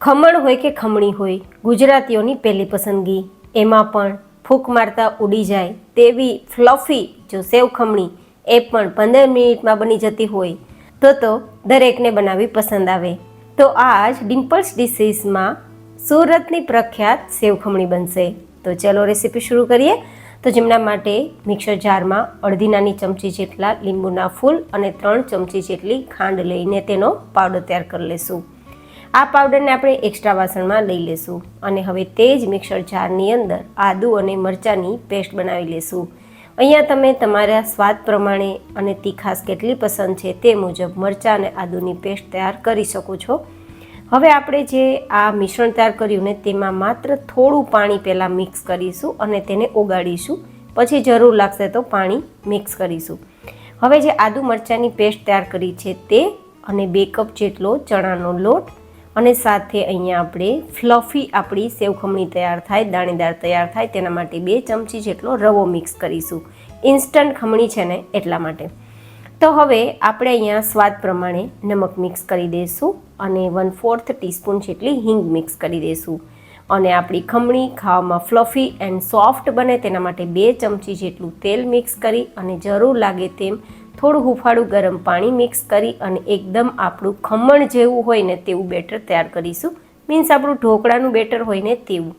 ખમણ હોય કે ખમણી હોય, ગુજરાતીઓની પહેલી પસંદગી, એમાં પણ ફૂંક મારતા ઉડી જાય તેવી ફ્લફી જો સેવ ખમણી એ પણ 15 મિનિટમાં બની જતી હોય તો દરેકને બનાવવી પસંદ આવે. તો આજ ડિમ્પલ્સ ડિશીસમાં સુરતની પ્રખ્યાત સેવ ખમણી બનશે. તો ચલો રેસીપી શરૂ કરીએ. તો જેમના માટે મિક્સર જારમાં અડધી નાની ચમચી જેટલા લીંબુના ફૂલ અને 3 ચમચી જેટલી ખાંડ લઈને તેનો પાવડર તૈયાર કરી લેશું. આ પાવડરને આપણે એક્સ્ટ્રા વાસણમાં લઈ લેશું અને હવે તે જ મિક્સર જારની અંદર આદુ અને મરચાંની પેસ્ટ બનાવી લેશું. અહીંયા તમે તમારા સ્વાદ પ્રમાણે અને તીખાશ કેટલી પસંદ છે તે મુજબ મરચાં અને આદુની પેસ્ટ તૈયાર કરી શકો છો. હવે આપણે જે આ મિશ્રણ તૈયાર કર્યું ને તેમાં માત્ર થોડું પાણી પહેલાં મિક્સ કરીશું અને તેને ઓગાળીશું. પછી જરૂર લાગશે તો પાણી મિક્સ કરીશું. હવે જે આદુ મરચાંની પેસ્ટ તૈયાર કરી છે તે અને 2 કપ જેટલો ચણાનો લોટ અને સાથે અહીંયા આપણે ફ્લફી આપણી સેવ ખમણી તૈયાર થાય, દાણેદાર તૈયાર થાય તેના માટે 2 ચમચી જેટલો રવો મિક્સ કરીશું. ઇન્સ્ટન્ટ ખમણી છે ને એટલા માટે. તો હવે આપણે અહીંયા સ્વાદ પ્રમાણે નમક મિક્સ કરી દઈશું અને 1/4 ટીસ્પૂન જેટલી હિંગ મિક્સ કરી દઈશું. અને આપણી ખમણી ખાવામાં ફ્લફી એન્ડ સોફ્ટ બને તેના માટે 2 ચમચી જેટલું તેલ મિક્સ કરી અને જરૂર લાગે તેમ થોડું હુંફાળું ગરમ પાણી મિક્સ કરી અને એકદમ આપણું ખમણ જેવું હોય ને તેવું બેટર તૈયાર કરીશું. મીન્સ આપણું ઢોકળાનું બેટર હોય ને તેવું.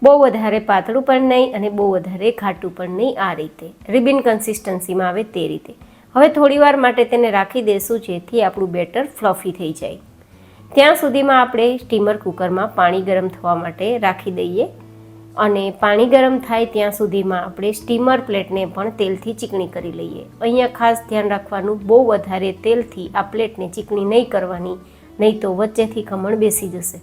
બહુ વધારે પાતળું પણ નહીં અને બહુ વધારે ઘાટું પણ નહીં. આ રીતે રિબિન કન્સિસ્ટન્સીમાં આવે તે રીતે. હવે થોડીવાર માટે તેને રાખી દઈશું જેથી આપણું બેટર ફ્લફી થઈ જાય. ત્યાં સુધીમાં આપણે સ્ટીમર કુકરમાં પાણી ગરમ થવા માટે રાખી દઈએ અને પાણી ગરમ થાય ત્યાં સુધીમાં આપણે સ્ટીમર પ્લેટને પણ તેલથી ચીકણી કરી લઈએ. અહીંયા ખાસ ધ્યાન રાખવાનું, બહુ વધારે તેલથી આ પ્લેટને ચીકણી નહીં કરવાની, નહીં તો વચ્ચેથી ખમણ બેસી જશે.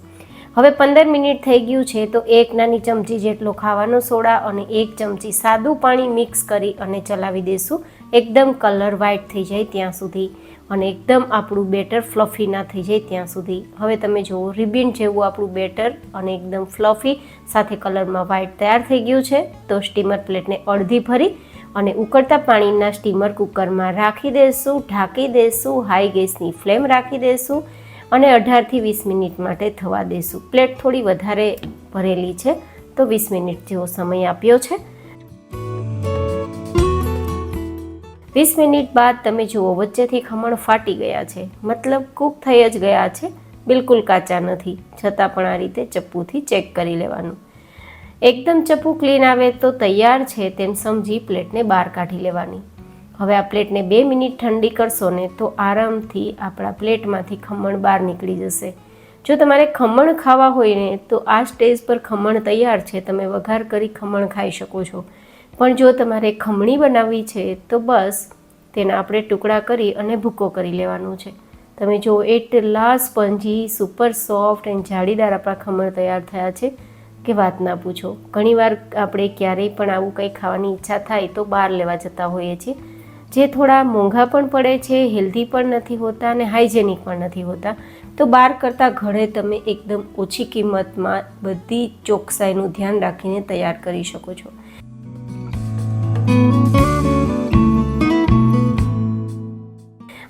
હવે 15 મિનિટ થઈ ગયું છે તો 1 નાની ચમચી જેટલો ખાવાનો સોડા અને 1 ચમચી સાદું પાણી મિક્સ કરી અને ચલાવી દઈશું એકદમ કલર વ્હાઇટ થઈ જાય ત્યાં સુધી અને એકદમ આપણું બેટર ફ્લફી ના થઈ જાય ત્યાં સુધી. હવે તમે જુઓ રિબિન જેવું આપણું બેટર અને એકદમ ફ્લફી સાથે કલરમાં વ્હાઇટ તૈયાર થઈ ગયું છે. તો સ્ટીમર પ્લેટને અડધી ભરી અને ઉકળતા પાણીના સ્ટીમર કુકરમાં રાખી દઈશું, ઢાંકી દઈશું, હાઈ ગેસની ફ્લેમ રાખી દઈશું અને 18થી 20 મિનિટ માટે થવા દઈશું. પ્લેટ થોડી વધારે ભરેલી છે તો 20 મિનિટ જેવો સમય આપ્યો છે. 20 મિનિટ બાદ તમે જુઓ વચ્ચેથી ખમણ ફાટી ગયા છે, મતલબ કૂક થઈ જ ગયા છે, બિલકુલ કાચા નથી. છતાં પણ આ રીતે ચપ્પુથી ચેક કરી લેવાનું. એકદમ ચપ્પુ ક્લીન આવે તો તૈયાર છે તેમ સમજી પ્લેટને બહાર કાઢી લેવાની. હવે આ પ્લેટને 2 મિનિટ ઠંડી કરશો ને તો આરામથી આપણા પ્લેટમાંથી ખમણ બહાર નીકળી જશે. જો તમારે ખમણ ખાવા હોય ને તો આ સ્ટેજ પર ખમણ તૈયાર છે, તમે વઘાર કરી ખમણ ખાઈ શકો છો. પણ જો તમારે ખમણી બનાવવી છે તો બસ તેના આપણે ટુકડા કરી અને ભૂકો કરી લેવાનું છે. તમે જો એટલા સ્પંજી, સુપર સોફ્ટ એન્ડ જાળીદાર આપણા ખમણ તૈયાર થયા છે કે વાત ના પૂછો. ઘણીવાર આપણે ક્યારેય પણ આવું કંઈ ખાવાની ઈચ્છા થાય તો બહાર લેવા જતા હોઈએ છીએ, જે થોડા મોંઘા પણ પડે છે, હેલ્ધી પણ નથી હોતા અને હાઇજેનિક પણ નથી હોતા. તો બહાર કરતાં ઘરે તમે એકદમ ઓછી કિંમતમાં બધી ચોકસાઈનું ધ્યાન રાખીને તૈયાર કરી શકો છો.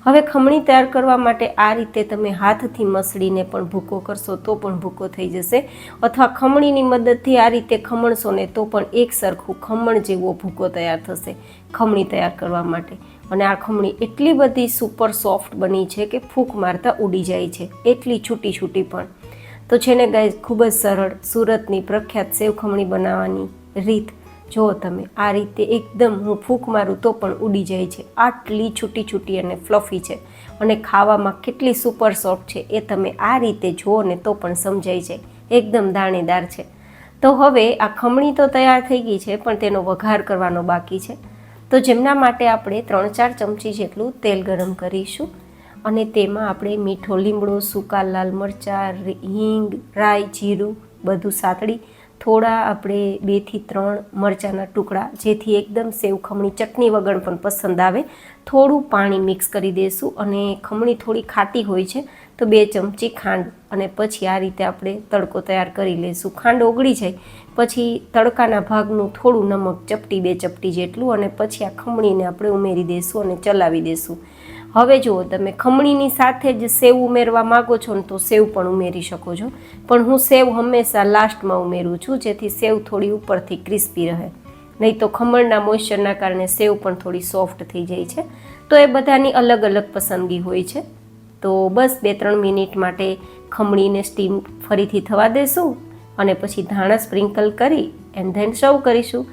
હવે ખમણી તૈયાર કરવા માટે આ રીતે તમે હાથથી મસળીને પણ ભૂકો કરશો તો પણ ભૂકો થઈ જશે, અથવા ખમણીની મદદથી આ રીતે ખમણશો ને તો પણ એક સરખું ખમણ જેવો ભૂકો તૈયાર થશે ખમણી તૈયાર કરવા માટે. અને આ ખમણી એટલી બધી સુપર સોફ્ટ બની છે કે ફૂંક મારતા ઉડી જાય છે, એટલી છૂટી છૂટી પણ. તો છે ને ગાઈઝ, ખૂબ જ સરળ સુરતની પ્રખ્યાત સેવ ખમણી બનાવવાની રીત જો તમે આ રીતે એકદમ હું ફૂંક મારું તો પણ ઉડી જાય છે, આટલી છૂટી છૂટી અને ફ્લફી છે અને ખાવામાં કેટલી સુપર સોફ્ટ છે એ તમે આ રીતે જુઓ ને તો પણ સમજાઈ જાય, એકદમ દાણેદાર છે. તો હવે આ ખમણી તો તૈયાર થઈ ગઈ છે પણ તેનો વઘાર કરવાનો બાકી છે. તો જેમના માટે આપણે 3-4 ચમચી જેટલું તેલ ગરમ કરીશું અને તેમાં આપણે મીઠો લીમડો, સૂકા લાલ મરચાં, હિંગ, રાઈ, જીરું બધું સાતળી, થોડા આપણે 2 થી 3 મરચાંના ટુકડા, જેથી એકદમ સેવ ખમણી ચટણી વગર પણ પસંદ આવે, થોડું પાણી મિક્સ કરી દઈશું અને ખમણી થોડી ખાટી હોય છે તો 2 ચમચી ખાંડ અને પછી આ રીતે આપણે તડકો તૈયાર કરી લઈશું. ખાંડ ઓગળી જાય પછી તડકાના ભાગનું થોડું નમક, ચપટી 2 ચપટી જેટલું, અને પછી આ ખમણીને આપણે ઉમેરી દઈશું અને ચલાવી દઈશું. હવે જુઓ, તમે ખમણીની સાથે જ સેવ ઉમેરવા માગો છો ને તો સેવ પણ ઉમેરી શકો છો, પણ હું સેવ હંમેશા લાસ્ટમાં ઉમેરું છું, જેથી સેવ થોડી ઉપરથી ક્રિસ્પી રહે. નહીં તો ખમણના મોઇશ્ચરના કારણે સેવ પણ થોડી સોફ્ટ થઈ જાય છે. તો એ બધાની અલગ અલગ પસંદગી હોય છે. તો બસ 2-3 મિનિટ માટે ખમણીને સ્ટીમ ફરીથી થવા દેશું અને પછી ધાણા સ્પ્રિંકલ કરી એન્ડ ધેન સર્વ કરીશું.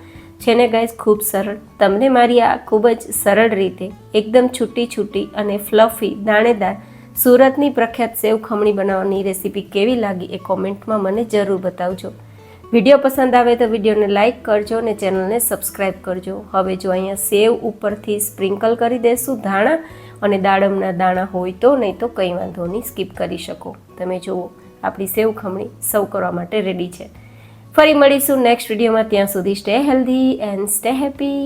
છે ને ગાઈઝ, ખૂબ સરળ. તમને મારી આ ખૂબ જ સરળ રીતે એકદમ છૂટી અને ફ્લફી દાણેદાર સુરતની પ્રખ્યાત સેવ ખમણી બનાવવાની રેસીપી કેવી લાગી એ કોમેન્ટમાં મને જરૂર બતાવજો. વિડીયો પસંદ આવે તો વિડીયોને લાઇક કરજો અને ચેનલને સબસ્ક્રાઈબ કરજો. હવે જો અહીંયા સેવ ઉપરથી સ્પ્રિંકલ કરી દઈશું ધાણા, અને દાડમના દાણા હોય તો, નહીં તો કંઈ વાંધો નહીં, સ્કીપ કરી શકો. તમે જુઓ, આપણી સેવ ખમણી સર્વ કરવા માટે રેડી છે. ફરી મળીશું નેક્સ્ટ વિડીયોમાં. ત્યાં સુધી stay healthy and stay happy.